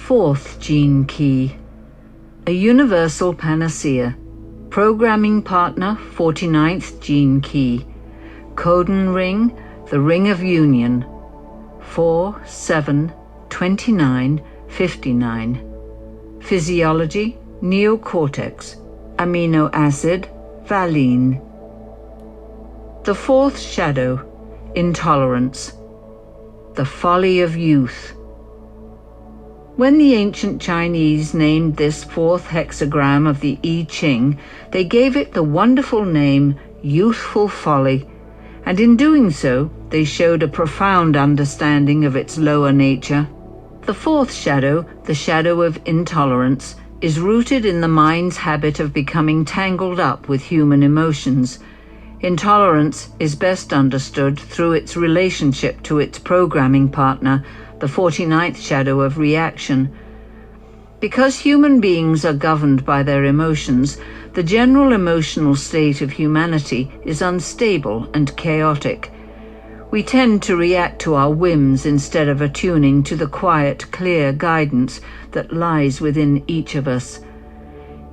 Fourth gene key. A universal panacea. Programming partner 49th gene key. Codon ring, the ring of union. 4, 7, 29, 59. Physiology, neocortex. Amino acid, valine. The fourth shadow, intolerance. The folly of youth. When the ancient Chinese named this fourth hexagram of the I Ching, they gave it the wonderful name youthful folly, and in doing so they showed a profound understanding of its lower nature. The fourth shadow, the shadow of intolerance, is rooted in the mind's habit of becoming tangled up with human emotions. Intolerance is best understood through its relationship to its programming partner, the 49th shadow of reaction. Because human beings are governed by their emotions, the general emotional state of humanity is unstable and chaotic. We tend to react to our whims instead of attuning to the quiet, clear guidance that lies within each of us.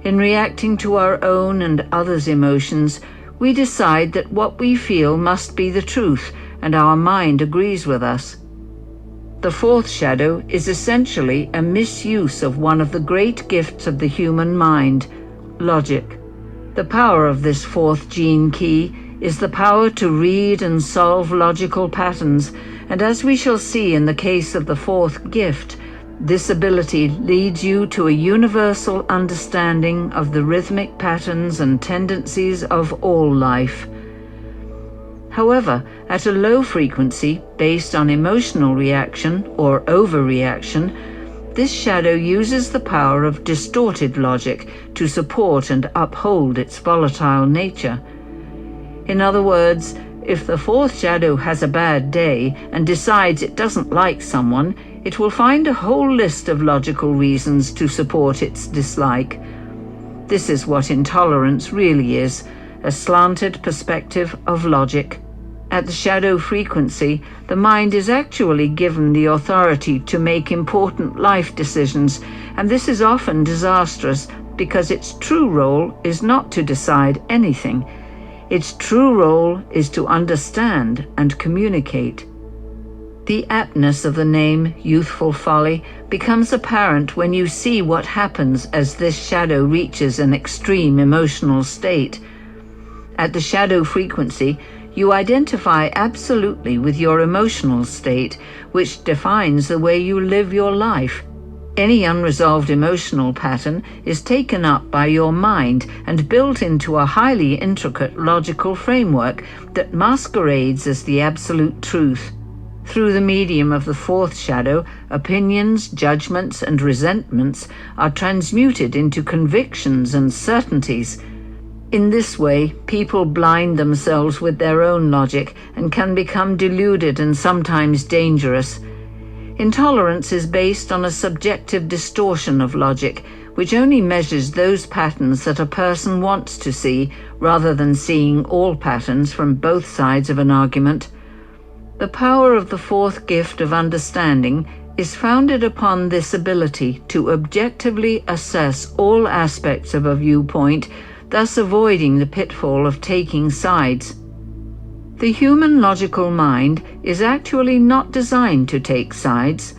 In reacting to our own and others' emotions, we decide that what we feel must be the truth, and our mind agrees with us. The fourth shadow is essentially a misuse of one of the great gifts of the human mind, logic. The power of this fourth gene key is the power to read and solve logical patterns, and as we shall see in the case of the fourth gift, this ability leads you to a universal understanding of the rhythmic patterns and tendencies of all life. However, at a low frequency, based on emotional reaction or overreaction, this shadow uses the power of distorted logic to support and uphold its volatile nature. In other words, if the fourth shadow has a bad day and decides it doesn't like someone, it will find a whole list of logical reasons to support its dislike. This is what intolerance really is, a slanted perspective of logic. At the shadow frequency, the mind is actually given the authority to make important life decisions, and this is often disastrous because its true role is not to decide anything. Its true role is to understand and communicate. The aptness of the name youthful folly becomes apparent when you see what happens as this shadow reaches an extreme emotional state. At the shadow frequency, you identify absolutely with your emotional state, which defines the way you live your life. Any unresolved emotional pattern is taken up by your mind and built into a highly intricate logical framework that masquerades as the absolute truth. Through the medium of the fourth shadow, opinions, judgments, and resentments are transmuted into convictions and certainties. In this way, people blind themselves with their own logic and can become deluded and sometimes dangerous. Intolerance is based on a subjective distortion of logic, which only measures those patterns that a person wants to see, rather than seeing all patterns from both sides of an argument. The power of the fourth gift of understanding is founded upon this ability to objectively assess all aspects of a viewpoint, thus avoiding the pitfall of taking sides. The human logical mind is actually not designed to take sides.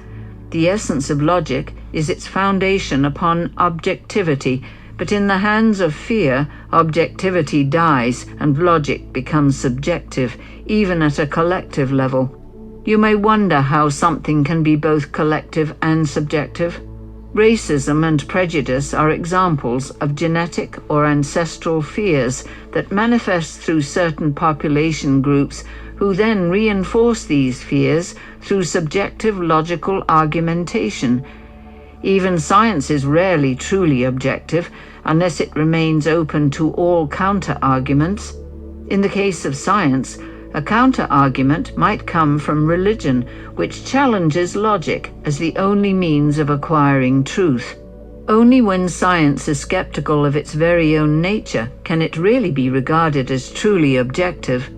The essence of logic is its foundation upon objectivity, but in the hands of fear, objectivity dies and logic becomes subjective, even at a collective level. You may wonder how something can be both collective and subjective. Racism and prejudice are examples of genetic or ancestral fears that manifest through certain population groups who then reinforce these fears through subjective logical argumentation. Even science is rarely truly objective unless it remains open to all counter-arguments. In the case of science, a counter-argument might come from religion, which challenges logic as the only means of acquiring truth. Only when science is skeptical of its very own nature can it really be regarded as truly objective.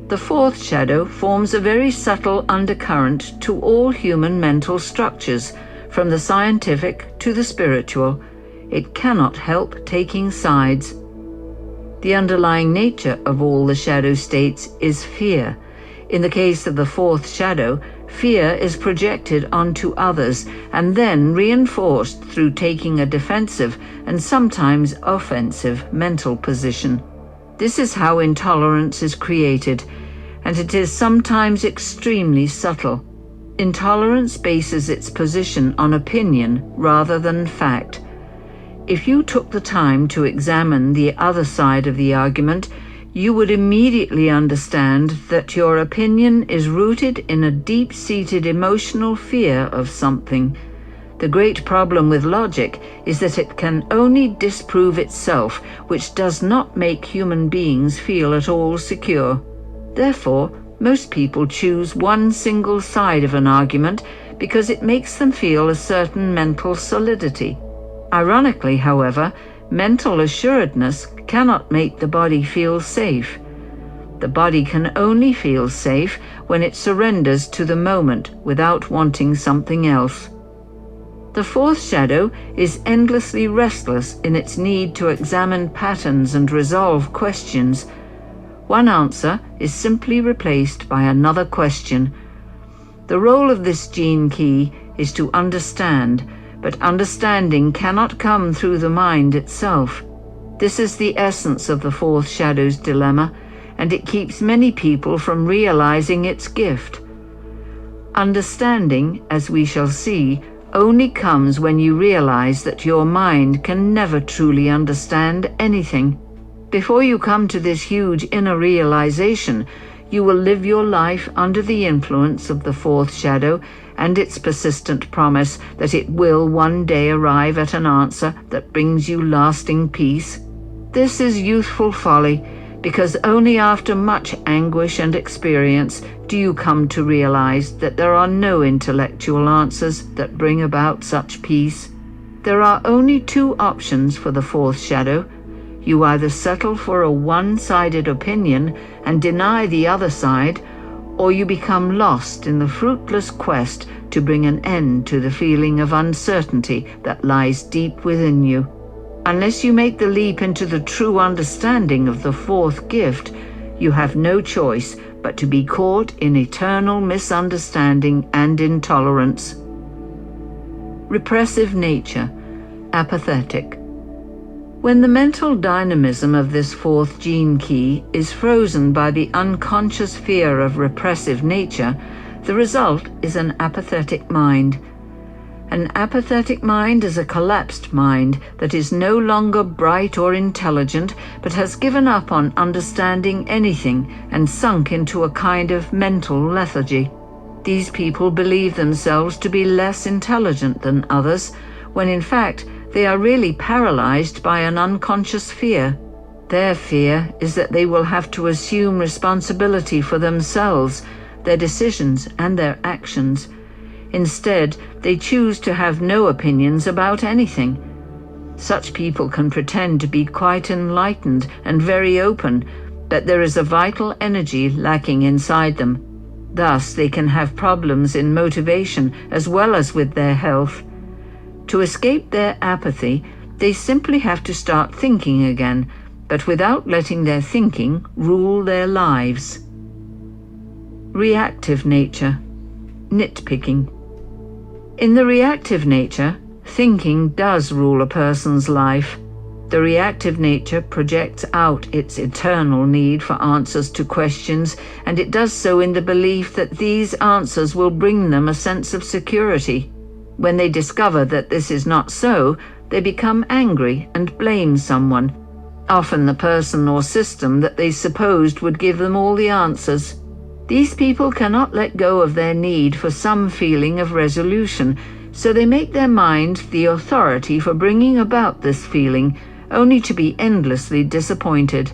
The fourth shadow forms a very subtle undercurrent to all human mental structures, from the scientific to the spiritual. It cannot help taking sides. The underlying nature of all the shadow states is fear. In the case of the fourth shadow, fear is projected onto others and then reinforced through taking a defensive and sometimes offensive mental position. This is how intolerance is created, and it is sometimes extremely subtle. Intolerance bases its position on opinion rather than fact. If you took the time to examine the other side of the argument, you would immediately understand that your opinion is rooted in a deep-seated emotional fear of something. The great problem with logic is that it can only disprove itself, which does not make human beings feel at all secure. Therefore, most people choose one single side of an argument because it makes them feel a certain mental solidity. Ironically, however, mental assuredness cannot make the body feel safe. The body can only feel safe when it surrenders to the moment without wanting something else. The fourth shadow is endlessly restless in its need to examine patterns and resolve questions. One answer is simply replaced by another question. The role of this gene key is to understand, but understanding cannot come through the mind itself. This is the essence of the fourth shadow's dilemma, and it keeps many people from realizing its gift. Understanding, as we shall see, only comes when you realize that your mind can never truly understand anything. Before you come to this huge inner realization, you will live your life under the influence of the fourth shadow and its persistent promise that it will one day arrive at an answer that brings you lasting peace. This is youthful folly, because only after much anguish and experience do you come to realize that there are no intellectual answers that bring about such peace. There are only two options for the fourth shadow. You either settle for a one-sided opinion and deny the other side, or you become lost in the fruitless quest to bring an end to the feeling of uncertainty that lies deep within you. Unless you make the leap into the true understanding of the fourth gift, you have no choice but to be caught in eternal misunderstanding and intolerance. Repressive nature, apathetic. When the mental dynamism of this fourth gene key is frozen by the unconscious fear of repressive nature, the result is an apathetic mind. An apathetic mind is a collapsed mind that is no longer bright or intelligent, but has given up on understanding anything and sunk into a kind of mental lethargy. These people believe themselves to be less intelligent than others, when in fact they are really paralyzed by an unconscious fear. Their fear is that they will have to assume responsibility for themselves, their decisions and their actions. Instead, they choose to have no opinions about anything. Such people can pretend to be quite enlightened and very open, but there is a vital energy lacking inside them. Thus, they can have problems in motivation as well as with their health. To escape their apathy, they simply have to start thinking again, but without letting their thinking rule their lives. Reactive nature, nitpicking. In the reactive nature, thinking does rule a person's life. The reactive nature projects out its eternal need for answers to questions, and it does so in the belief that these answers will bring them a sense of security. When they discover that this is not so, they become angry and blame someone, often the person or system that they supposed would give them all the answers. These people cannot let go of their need for some feeling of resolution, so they make their mind the authority for bringing about this feeling, only to be endlessly disappointed.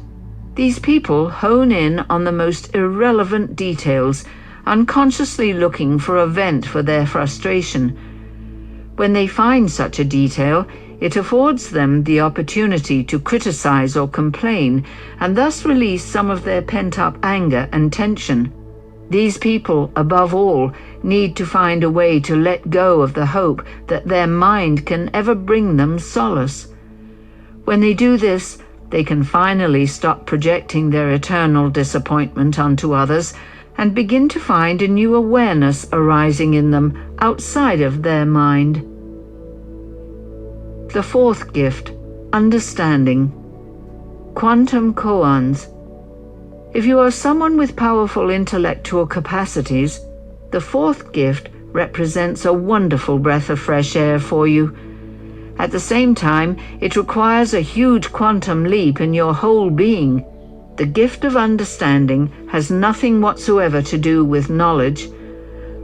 These people hone in on the most irrelevant details, unconsciously looking for a vent for their frustration. When they find such a detail, it affords them the opportunity to criticize or complain, and thus release some of their pent-up anger and tension. These people, above all, need to find a way to let go of the hope that their mind can ever bring them solace. When they do this, they can finally stop projecting their eternal disappointment onto others and begin to find a new awareness arising in them outside of their mind. The fourth gift, understanding. Quantum koans. If you are someone with powerful intellectual capacities, the fourth gift represents a wonderful breath of fresh air for you. At the same time, it requires a huge quantum leap in your whole being. The gift of understanding has nothing whatsoever to do with knowledge.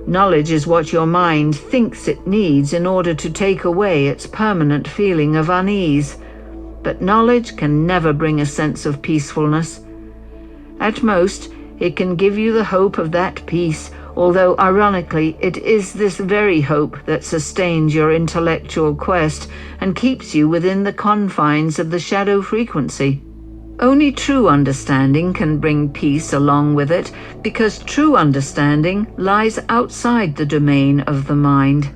Knowledge is what your mind thinks it needs in order to take away its permanent feeling of unease. But knowledge can never bring a sense of peacefulness. At most, it can give you the hope of that peace, although ironically it is this very hope that sustains your intellectual quest and keeps you within the confines of the shadow frequency. Only true understanding can bring peace along with it, because true understanding lies outside the domain of the mind.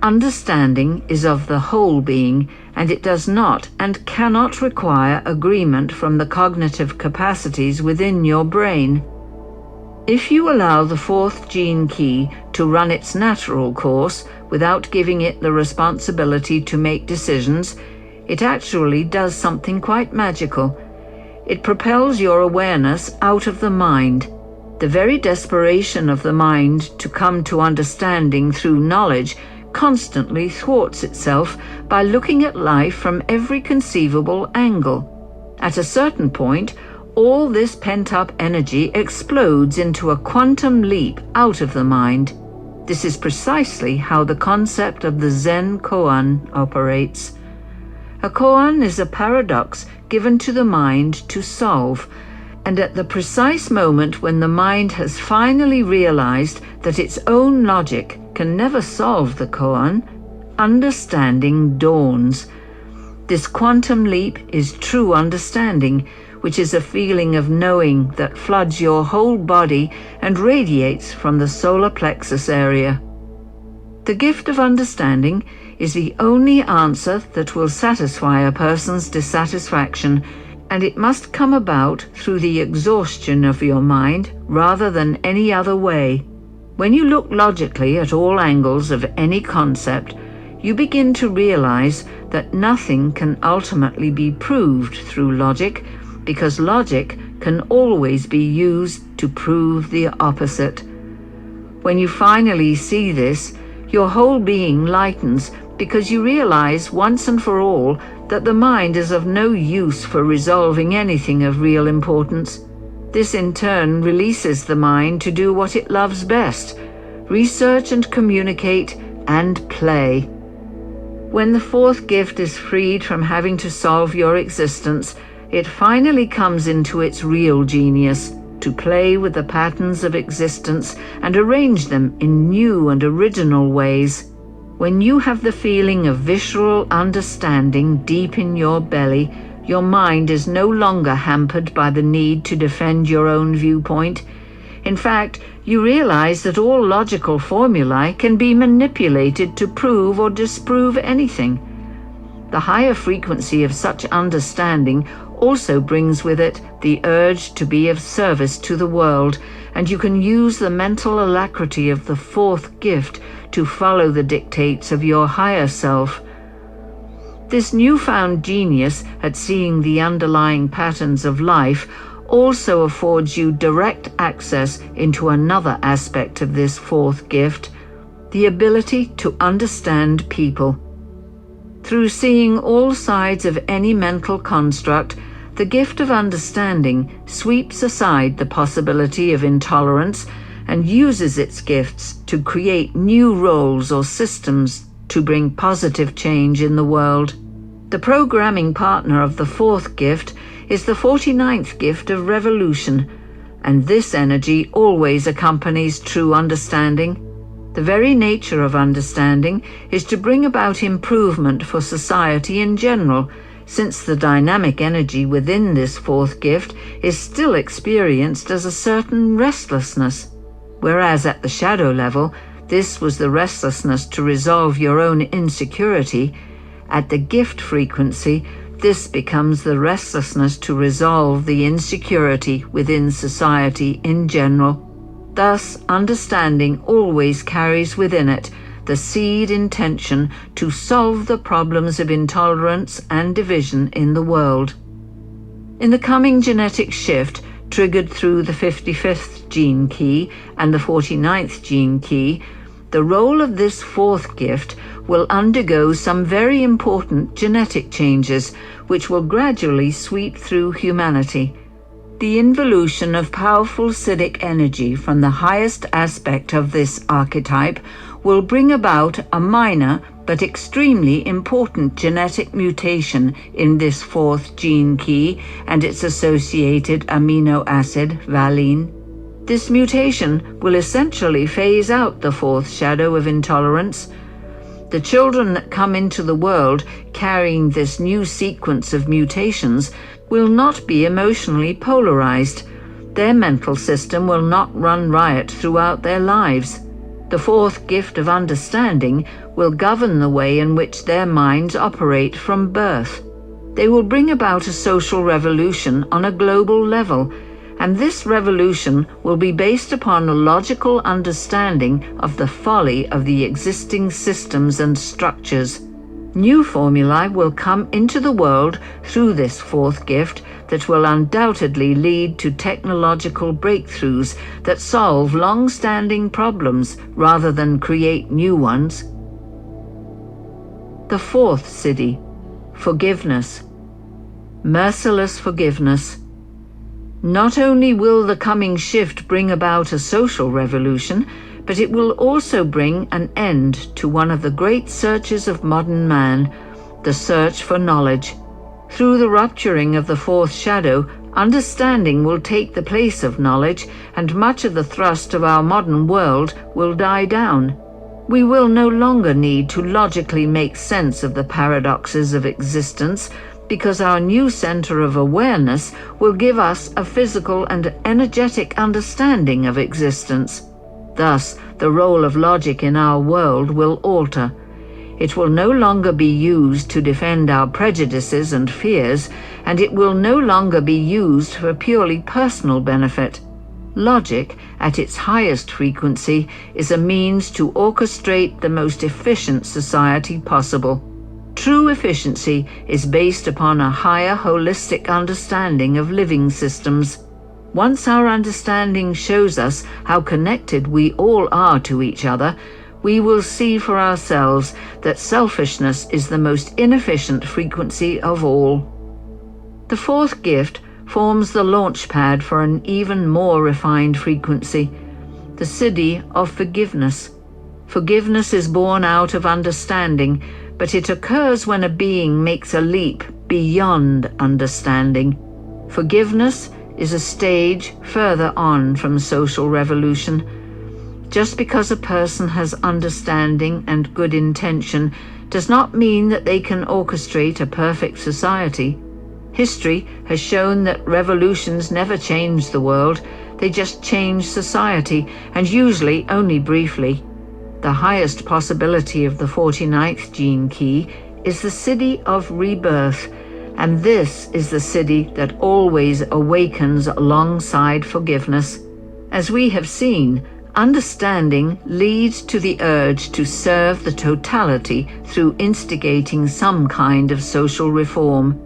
Understanding is of the whole being, and it does not and cannot require agreement from the cognitive capacities within your brain. If you allow the fourth gene key to run its natural course without giving it the responsibility to make decisions, it actually does something quite magical. It propels your awareness out of the mind. The very desperation of the mind to come to understanding through knowledge constantly thwarts itself by looking at life from every conceivable angle. At a certain point, all this pent-up energy explodes into a quantum leap out of the mind. This is precisely how the concept of the Zen koan operates. A koan is a paradox given to the mind to solve, and at the precise moment when the mind has finally realized that its own logic can never solve the koan, understanding dawns. This quantum leap is true understanding, which is a feeling of knowing that floods your whole body and radiates from the solar plexus area. The gift of understanding is the only answer that will satisfy a person's dissatisfaction, and it must come about through the exhaustion of your mind rather than any other way. When you look logically at all angles of any concept, you begin to realize that nothing can ultimately be proved through logic, because logic can always be used to prove the opposite. When you finally see this, your whole being lightens, because you realize once and for all that the mind is of no use for resolving anything of real importance. This in turn releases the mind to do what it loves best: research and communicate and play. When the fourth gift is freed from having to solve your existence, it finally comes into its real genius, to play with the patterns of existence and arrange them in new and original ways. When you have the feeling of visceral understanding deep in your belly, your mind is no longer hampered by the need to defend your own viewpoint. In fact, you realize that all logical formulae can be manipulated to prove or disprove anything. The higher frequency of such understanding also brings with it the urge to be of service to the world, and you can use the mental alacrity of the fourth gift to follow the dictates of your higher self. This newfound genius at seeing the underlying patterns of life also affords you direct access into another aspect of this fourth gift, the ability to understand people. Through seeing all sides of any mental construct, the gift of understanding sweeps aside the possibility of intolerance and uses its gifts to create new roles or systems to bring positive change in the world. The programming partner of the fourth gift is the 49th gift of revolution, and this energy always accompanies true understanding. The very nature of understanding is to bring about improvement for society in general, since the dynamic energy within this fourth gift is still experienced as a certain restlessness. Whereas at the shadow level, this was the restlessness to resolve your own insecurity, at the gift frequency, this becomes the restlessness to resolve the insecurity within society in general. Thus, understanding always carries within it the seed intention to solve the problems of intolerance and division in the world. In the coming genetic shift, triggered through the 55th gene key and the 49th gene key, the role of this fourth gift will undergo some very important genetic changes which will gradually sweep through humanity. The involution of powerful Siddhic energy from the highest aspect of this archetype will bring about a minor but extremely important genetic mutation in this fourth gene key and its associated amino acid, valine. This mutation will essentially phase out the fourth shadow of intolerance. The children that come into the world carrying this new sequence of mutations will not be emotionally polarized. Their mental system will not run riot throughout their lives. The fourth gift of understanding will govern the way in which their minds operate from birth. They will bring about a social revolution on a global level, and this revolution will be based upon a logical understanding of the folly of the existing systems and structures. New formulae will come into the world through this fourth gift that will undoubtedly lead to technological breakthroughs that solve long-standing problems rather than create new ones. The fourth Siddhi, forgiveness. Merciless forgiveness. Not only will the coming shift bring about a social revolution, but it will also bring an end to one of the great searches of modern man, the search for knowledge. Through the rupturing of the fourth shadow, understanding will take the place of knowledge, and much of the thrust of our modern world will die down. We will no longer need to logically make sense of the paradoxes of existence, because our new center of awareness will give us a physical and energetic understanding of existence. Thus, the role of logic in our world will alter. It will no longer be used to defend our prejudices and fears, and it will no longer be used for purely personal benefit. Logic, at its highest frequency, is a means to orchestrate the most efficient society possible. True efficiency is based upon a higher holistic understanding of living systems. Once our understanding shows us how connected we all are to each other, we will see for ourselves that selfishness is the most inefficient frequency of all. The fourth gift forms the launch pad for an even more refined frequency, the Siddhi of forgiveness. Forgiveness is born out of understanding, but it occurs when a being makes a leap beyond understanding. Forgiveness is a stage further on from social revolution. Just because a person has understanding and good intention does not mean that they can orchestrate a perfect society. History has shown that revolutions never change the world, they just change society, and usually only briefly. The highest possibility of the 49th gene key is the Siddhi of rebirth, and this is the Siddhi that always awakens alongside forgiveness. As we have seen, understanding leads to the urge to serve the totality through instigating some kind of social reform.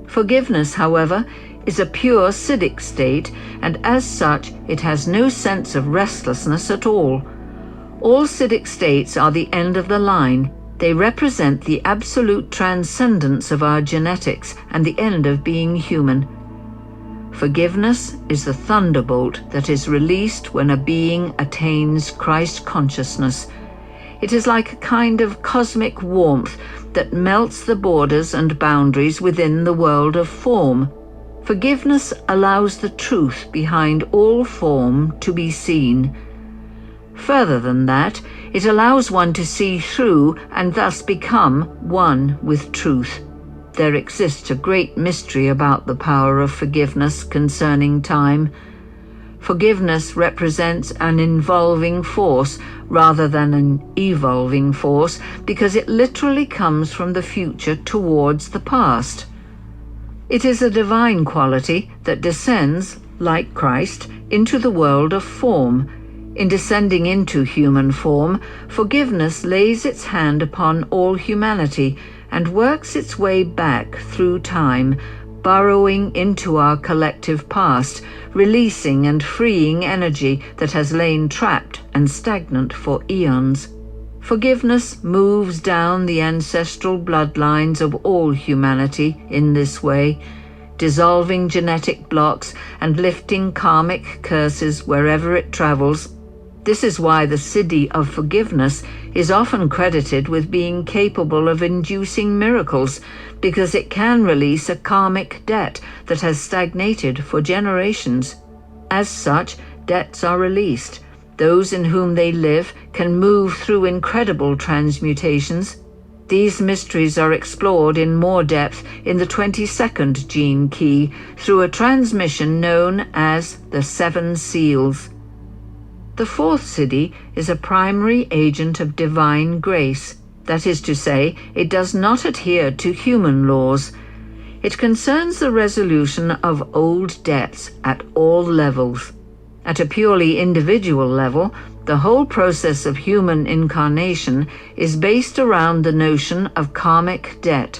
Forgiveness, however, is a pure Siddhic state, and as such it has no sense of restlessness at all. All Siddhic states are the end of the line. They represent the absolute transcendence of our genetics and the end of being human. Forgiveness is the thunderbolt that is released when a being attains Christ consciousness. It is like a kind of cosmic warmth that melts the borders and boundaries within the world of form. Forgiveness allows the truth behind all form to be seen. Further than that, it allows one to see through and thus become one with truth. There exists a great mystery about the power of forgiveness concerning time. Forgiveness represents an involving force rather than an evolving force because it literally comes from the future towards the past. It is a divine quality that descends, like Christ, into the world of form. In descending into human form, forgiveness lays its hand upon all humanity and works its way back through time, burrowing into our collective past, releasing and freeing energy that has lain trapped and stagnant for eons. Forgiveness moves down the ancestral bloodlines of all humanity in this way, dissolving genetic blocks and lifting karmic curses wherever it travels. This is why the Siddhi of forgiveness is often credited with being capable of inducing miracles, because it can release a karmic debt that has stagnated for generations. As such, debts are released. Those in whom they live can move through incredible transmutations. These mysteries are explored in more depth in the 22nd gene key through a transmission known as the 7 Seals. The 4th Siddhi is a primary agent of divine grace. That is to say, it does not adhere to human laws. It concerns the resolution of old debts at all levels. At a purely individual level, the whole process of human incarnation is based around the notion of karmic debt.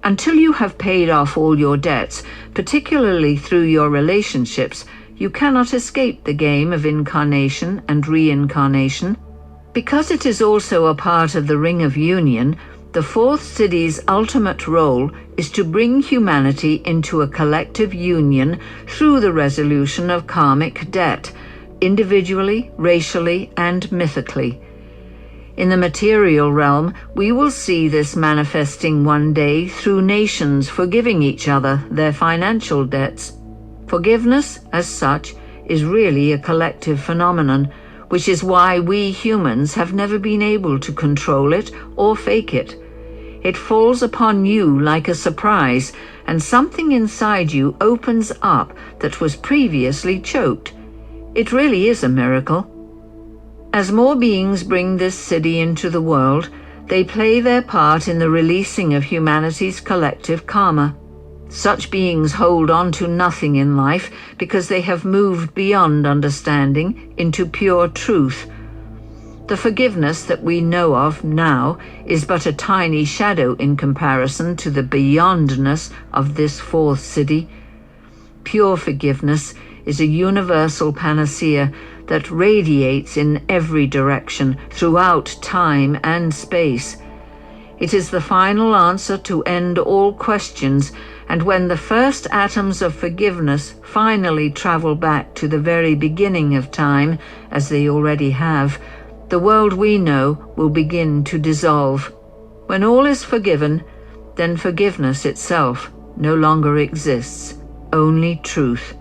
Until you have paid off all your debts, particularly through your relationships, you cannot escape the game of incarnation and reincarnation. Because it is also a part of the Ring of Union, the 4th Siddhi's ultimate role is to bring humanity into a collective union through the resolution of karmic debt, individually, racially, and mythically. In the material realm, we will see this manifesting one day through nations forgiving each other their financial debts. Forgiveness, as such, is really a collective phenomenon, which is why we humans have never been able to control it or fake it. It falls upon you like a surprise, and something inside you opens up that was previously choked. It really is a miracle. As more beings bring this Siddhi into the world, they play their part in the releasing of humanity's collective karma. Such beings hold on to nothing in life because they have moved beyond understanding into pure truth. The forgiveness that we know of now is but a tiny shadow in comparison to the beyondness of this 4th Siddhi. Pure forgiveness is a universal panacea that radiates in every direction throughout time and space. It is the final answer to end all questions, and when the first atoms of forgiveness finally travel back to the very beginning of time, as they already have, the world we know will begin to dissolve. When all is forgiven, then forgiveness itself no longer exists, only truth.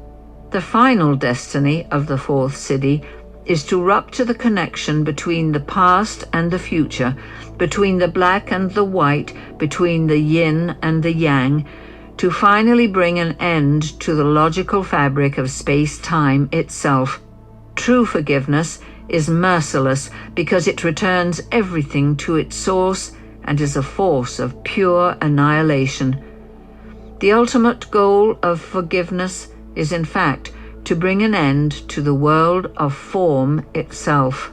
The final destiny of the 4th Siddhi is to rupture the connection between the past and the future, between the black and the white, between the yin and the yang, to finally bring an end to the logical fabric of space-time itself. True forgiveness is merciless because it returns everything to its source and is a force of pure annihilation. The ultimate goal of forgiveness is, in fact, to bring an end to the world of form itself.